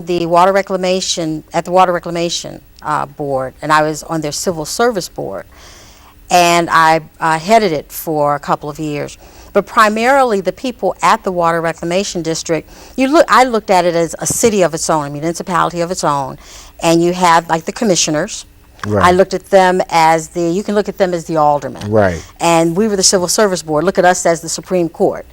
the water reclamation board, and I was on their civil service board, and I headed it for a couple of years. But primarily, the people at the Water Reclamation District, I looked at it as a city of its own, a municipality of its own, and you have like the commissioners. Right. I looked at them as you can look at them as the aldermen. Right. And we were the Civil Service Board. Look at us as the Supreme Court.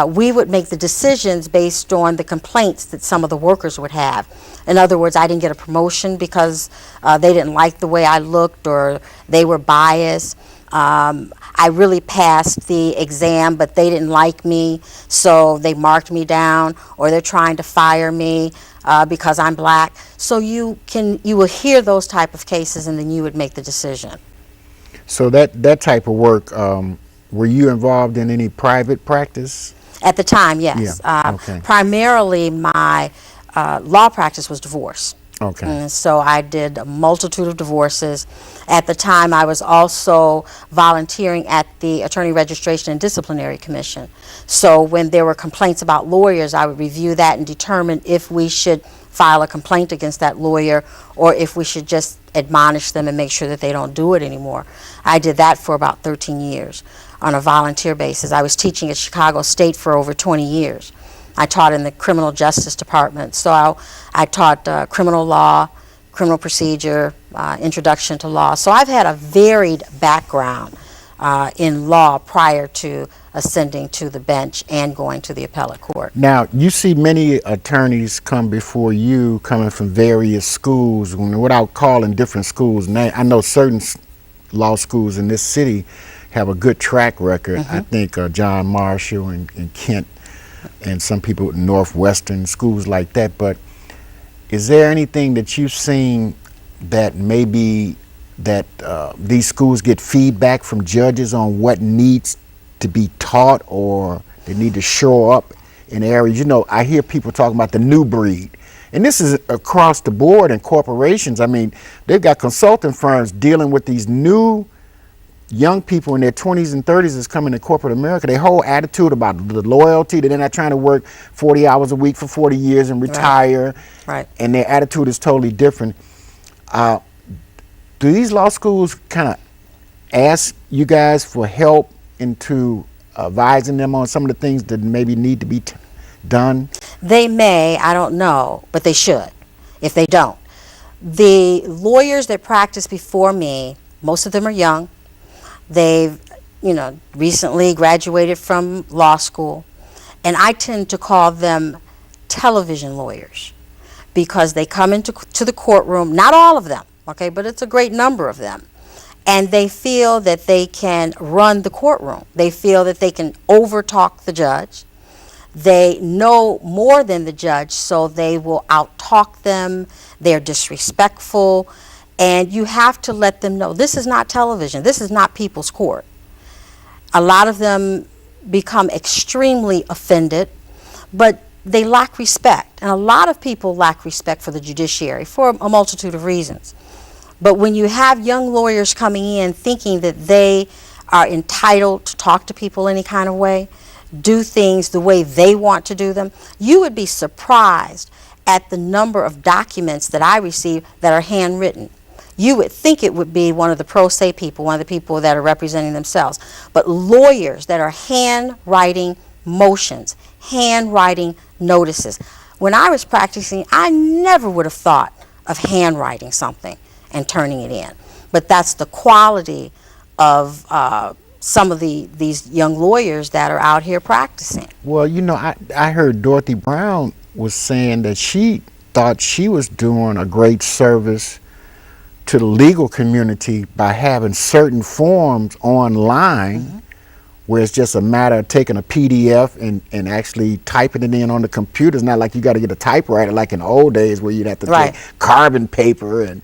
We would make the decisions based on the complaints that some of the workers would have. In other words, I didn't get a promotion because they didn't like the way I looked or they were biased. I really passed the exam, but they didn't like me, so they marked me down, or they're trying to fire me because I'm black. So you will hear those type of cases, and then you would make the decision. So that type of work, were you involved in any private practice? At the time, yes. Yeah. Okay. Primarily, my law practice was divorce. Okay. And so I did a multitude of divorces. At the time, I was also volunteering at the Attorney Registration and Disciplinary Commission. So when there were complaints about lawyers, I would review that and determine if we should file a complaint against that lawyer or if we should just admonish them and make sure that they don't do it anymore. I did that for about 13 years on a volunteer basis. I was teaching at Chicago State for over 20 years. I taught in the criminal justice department, so I taught criminal law, criminal procedure, introduction to law. So I've had a varied background in law prior to ascending to the bench and going to the appellate court. Now, you see many attorneys come before you coming from various schools, without calling different schools. I know certain law schools in this city have a good track record. I think John Marshall and Kent and some people at Northwestern, schools like that. But is there anything that you've seen that maybe that these schools get feedback from judges on what needs to be taught, or they need to show up in areas? You know, I hear people talking about the new breed, and this is across the board in corporations. I mean, they've got consulting firms dealing with these new young people in their 20s and 30s that's coming to corporate America. Their whole attitude about the loyalty, that they're not trying to work 40 hours a week for 40 years and retire. Right. And their attitude is totally different. Do these law schools kind of ask you guys for help into advising them on some of the things that maybe need to be done? They may, I don't know, but they should if they don't. The lawyers that practiced before me, most of them are young. They've, recently graduated from law school, and I tend to call them television lawyers because they come into the courtroom, not all of them, okay, but it's a great number of them, and they feel that they can run the courtroom. They feel that they can overtalk the judge. They know more than the judge, so they will out-talk them. They're disrespectful. And you have to let them know, this is not television. This is not people's court. A lot of them become extremely offended, but they lack respect. And a lot of people lack respect for the judiciary for a multitude of reasons. But when you have young lawyers coming in thinking that they are entitled to talk to people any kind of way, do things the way they want to do them, you would be surprised at the number of documents that I receive that are handwritten. You would think it would be one of the pro se people, one of the people that are representing themselves. But lawyers that are handwriting motions, handwriting notices. When I was practicing, I never would have thought of handwriting something and turning it in. But that's the quality of some of these young lawyers that are out here practicing. Well, I heard Dorothy Brown was saying that she thought she was doing a great service to the legal community by having certain forms online, where it's just a matter of taking a PDF and actually typing it in on the computer. It's not like you got to get a typewriter like in the old days where you'd have to take carbon paper and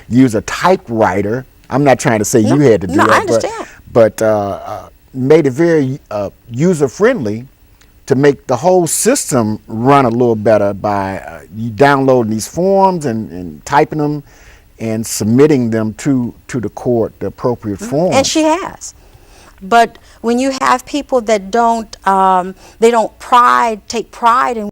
use a typewriter. I'm not trying to say you had to do that. I understand. But made it very user-friendly to make the whole system run a little better by you downloading these forms and typing them and submitting them to the court, the appropriate form. And she has. But when you have people that don't take pride in